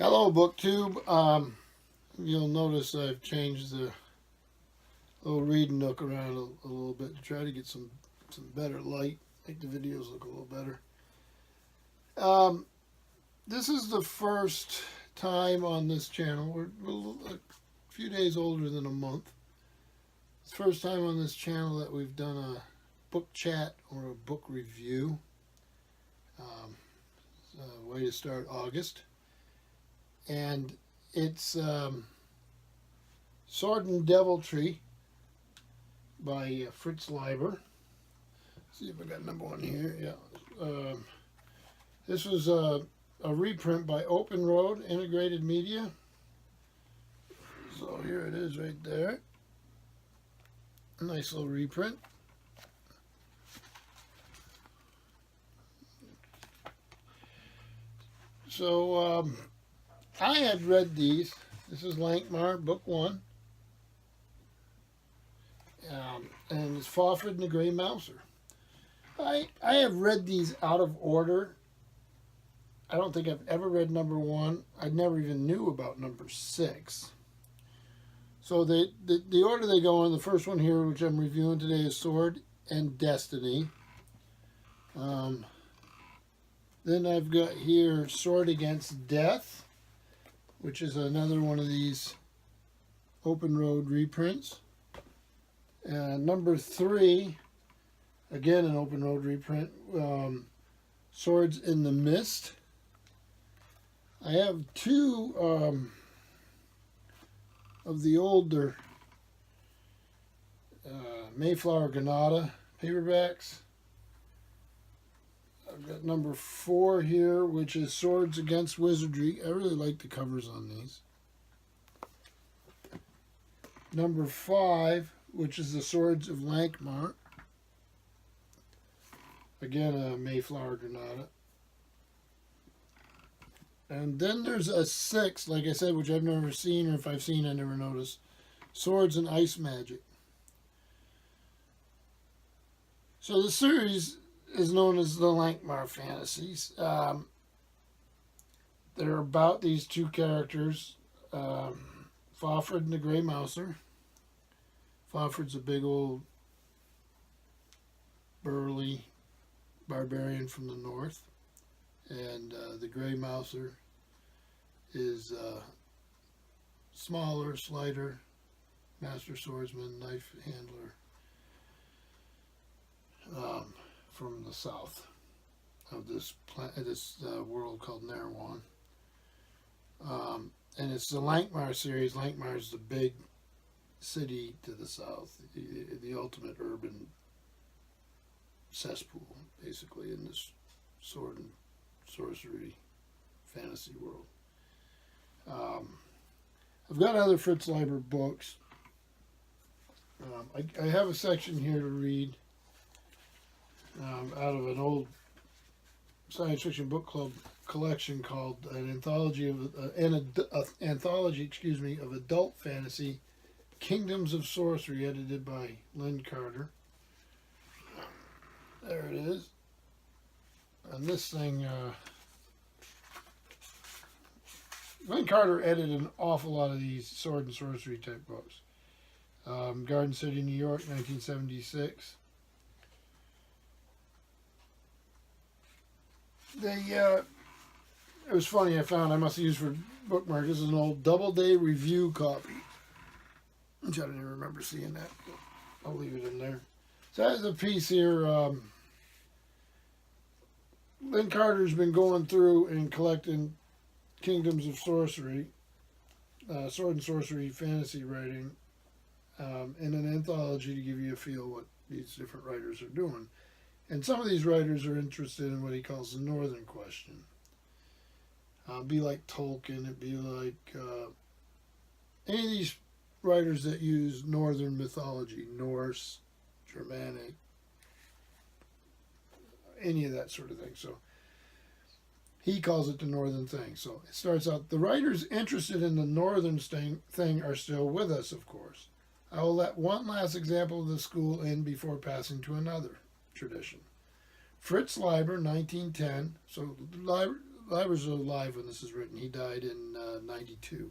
Hello, BookTube. You'll notice I've changed the little reading nook around a little bit to try to get some better light, make the videos look a little better. This is the first time on this channel. We're a few days older than a month. It's the first time on this channel that we've done a book chat or a book review. It's a way to start August. And it's Sword and Deviltry by Fritz Leiber. Let's see if I got number one here. Yeah. This was a reprint by Open Road Integrated Media. So here it is right there. A nice little reprint. So I had read these. This is Lankmar, book one. And it's Fafhrd and the Grey Mouser. I have read these out of order. I don't think I've ever read number one. I never even knew about number 6. So the order they go in, the first one here, which I'm reviewing today, is Sword and Destiny. Then I've got here Sword Against Death, which is another one of these Open Road reprints. And number 3, again an Open Road reprint, Swords in the Mist. I have 2 of the older Mayflower Granada paperbacks. I've got number 4 here, which is Swords Against Wizardry. I really like the covers on these. Number 5, which is the Swords of Lankmar. Again, a Mayflower Granada. And then there's a 6, like I said, which I've never seen, or if I've seen, I never noticed. Swords and Ice Magic. So the series is known as the Lankmar Fantasies. They're about these 2 characters, Fafhrd and the Grey Mouser. Fafhrd's a big old burly barbarian from the north, and the Grey Mouser is smaller, slighter, master swordsman, knife handler, from the south of this world called Narwan. And it's the Lankmar series. Lankmar is the big city to the south, the ultimate urban cesspool, basically, in this sword and sorcery fantasy world. I've got other Fritz Leiber books. I have a section here to read out of an old science fiction book club collection called an anthology of adult fantasy, Kingdoms of Sorcery, edited by Lynn Carter. There it is. And this thing, Lynn Carter edited an awful lot of these sword and sorcery type books. Garden City, New York, 1976. It was funny, I must have used for bookmark. This is an old Doubleday review copy, which I didn't even remember seeing that. I'll leave it in there. So that's a piece here. Lynn Carter's been going through and collecting Kingdoms of Sorcery, sword and sorcery fantasy writing, in an anthology to give you a feel what these different writers are doing. And some of these writers are interested in what he calls the Northern Question. Be like Tolkien, it'd be like any of these writers that use Northern mythology, Norse, Germanic, any of that sort of thing. So he calls it the Northern thing. So it starts out, the writers interested in the Northern thing are still with us, of course. I will let one last example of the school in before passing to another tradition. Fritz Leiber, 1910. So Leiber's alive when this is written. He died in 92.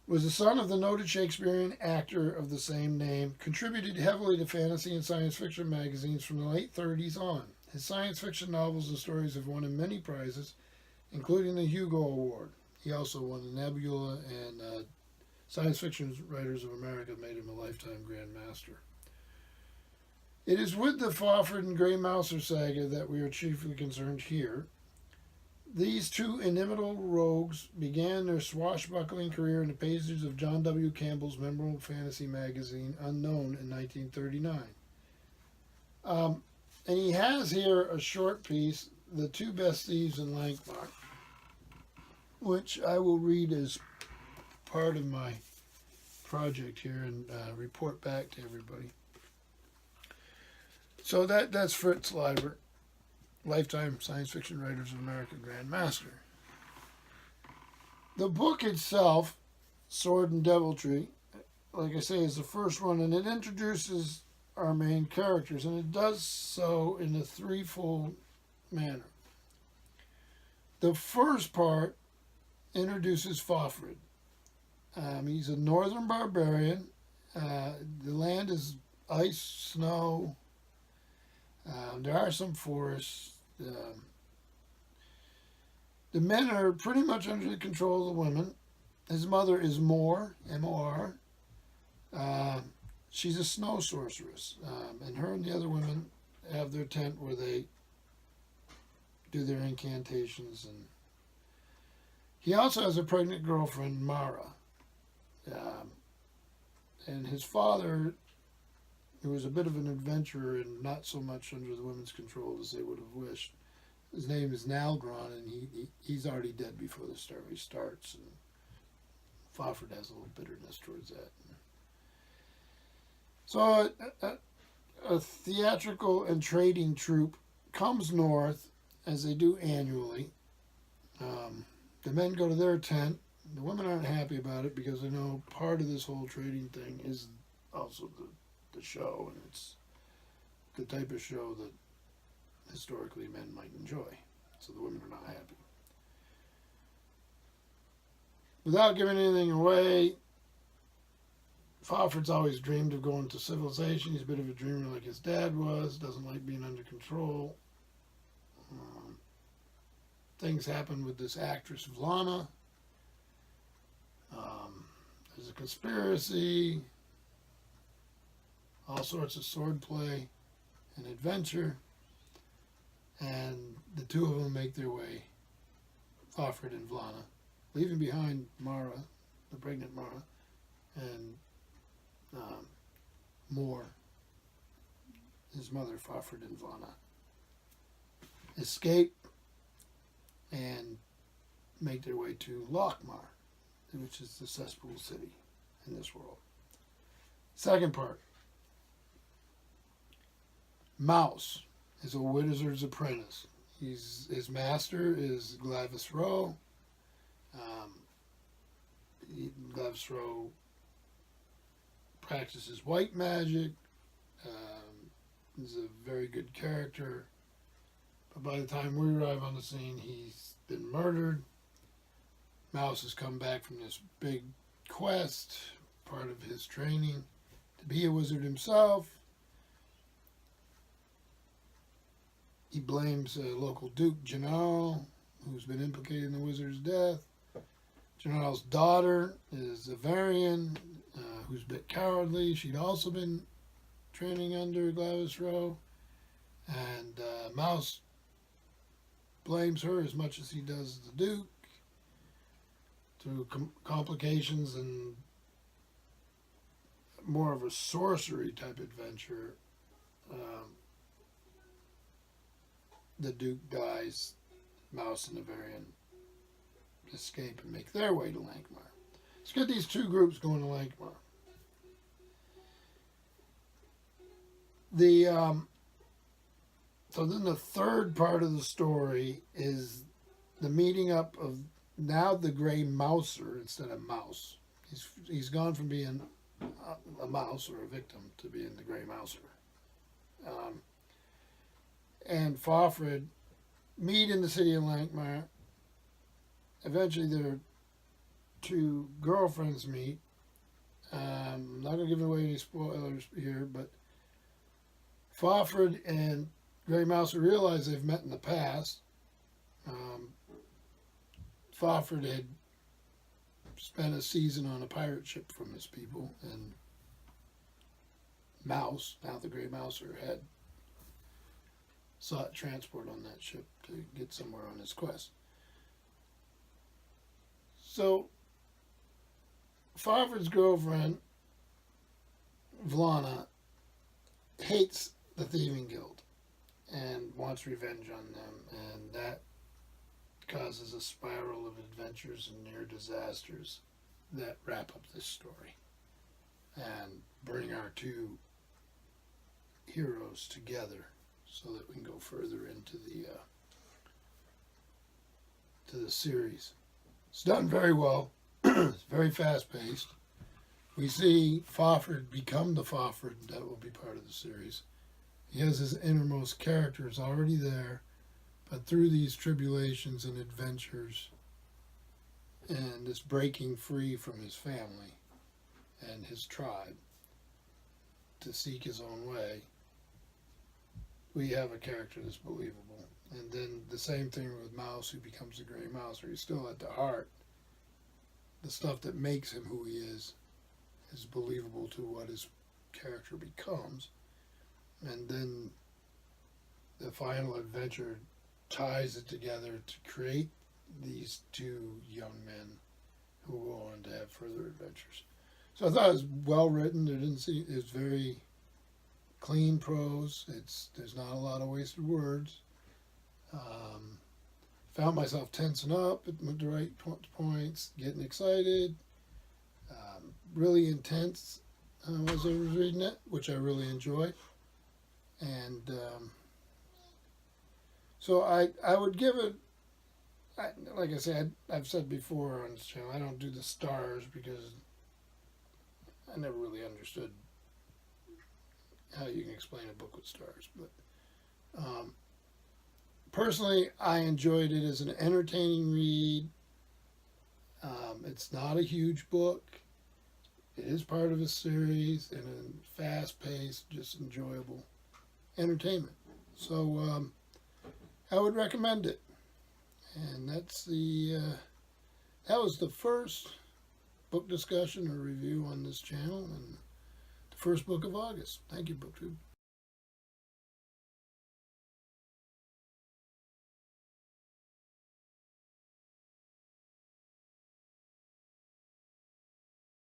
Was the son of the noted Shakespearean actor of the same name, contributed heavily to fantasy and science fiction magazines from the late 30s on. His science fiction novels and stories have won him many prizes, including the Hugo Award. He also won the Nebula, and Science Fiction Writers of America made him a lifetime Grand Master. It is with the Fafhrd and Grey Mouser saga that we are chiefly concerned here. These two inimitable rogues began their swashbuckling career in the pages of John W. Campbell's memorable fantasy magazine Unknown in 1939. And he has here a short piece, The Two Best Thieves in Lankhmar, which I will read as part of my project here and report back to everybody. So that's Fritz Leiber, lifetime Science Fiction Writers of America Grand Master. The book itself, Sword and Deviltry, like I say, is the first one, and it introduces our main characters, and it does so in a threefold manner. The first part introduces Fafhrd. He's a northern barbarian. The land is ice, snow. There are some forests. The men are pretty much under the control of the women. His mother is Mor, M-O-R. She's a snow sorceress. And her and the other women have their tent where they do their incantations. And he also has a pregnant girlfriend, Mara. And his father, who was a bit of an adventurer and not so much under the women's control as they would have wished. His name is Nalgron, and he's already dead before the story starts. And Fafhrd has a little bitterness towards that. So a theatrical and trading troupe comes north, as they do annually. The men go to their tent. The women aren't happy about it because they know part of this whole trading thing is also the show, and it's the type of show that historically men might enjoy. So the women are not happy. Without giving anything away, Fafhrd's always dreamed of going to civilization. He's a bit of a dreamer like his dad was, doesn't like being under control. Things happen with this actress, Vlana. There's a conspiracy, all sorts of swordplay and adventure, and the two of them make their way, Fafhrd and Vlana, leaving behind Mara, the pregnant Mara, and Mor, his mother, Fafhrd and Vlana, escape and make their way to Lankhmar, which is the cesspool city in this world. Second part. Mouse is a wizard's apprentice. His master is Glavis Rowe. Glavis Rowe practices white magic. He's a very good character. But by the time we arrive on the scene, he's been murdered. Mouse has come back from this big quest, part of his training, to be a wizard himself. He blames a local Duke, General, who's been implicated in the wizard's death. General's daughter is a Varian, who's a bit cowardly. She'd also been training under Glavis Rowe. And Mouse blames her as much as he does the Duke. Through complications and more of a sorcery type adventure, the Duke dies. Mouse and the Varian escape and make their way to Lankhmar. Let's get these two groups going to Lankhmar. So then the third part of the story is the meeting up of now the Grey Mouser instead of Mouse. He's gone from being a mouse or a victim to being the Grey Mouser. And Fafhrd meet in the city of Lankmire. Eventually, their two girlfriends meet. I'm not going to give away any spoilers here, but Fafhrd and Grey Mouse realize they've met in the past. Fafhrd had spent a season on a pirate ship from his people, and Mouse, now the Grey Mouser, had sought transport on that ship to get somewhere on his quest. So, Fafhrd's girlfriend, Vlana, hates the Thieving Guild and wants revenge on them, and that causes a spiral of adventures and near disasters that wrap up this story and bring our two heroes together so that we can go further into the series. It's done very well. It's very fast paced. We see Fafhrd become the Fafhrd that will be part of the series. He has his innermost characters already there, but through these tribulations and adventures and this breaking free from his family and his tribe to seek his own way, we have a character that's believable. And then the same thing with Mouse, who becomes the Grey Mouse, where he's still at the heart. The stuff that makes him who he is believable to what his character becomes. And then the final adventure ties it together to create these two young men who go on to have further adventures. So I thought it was well written. It's very clean prose. There's not a lot of wasted words. Found myself tensing up at the right points, getting excited. Really intense as I was reading it, which I really enjoyed. And so I would give it, like I said, I've said before on this channel, I don't do the stars because I never really understood how you can explain a book with stars. But personally, I enjoyed it as an entertaining read. It's not a huge book. It is part of a series and a fast-paced, just enjoyable entertainment. So I would recommend it. And that was the first book discussion or review on this channel and the first book of August. Thank you, BookTube.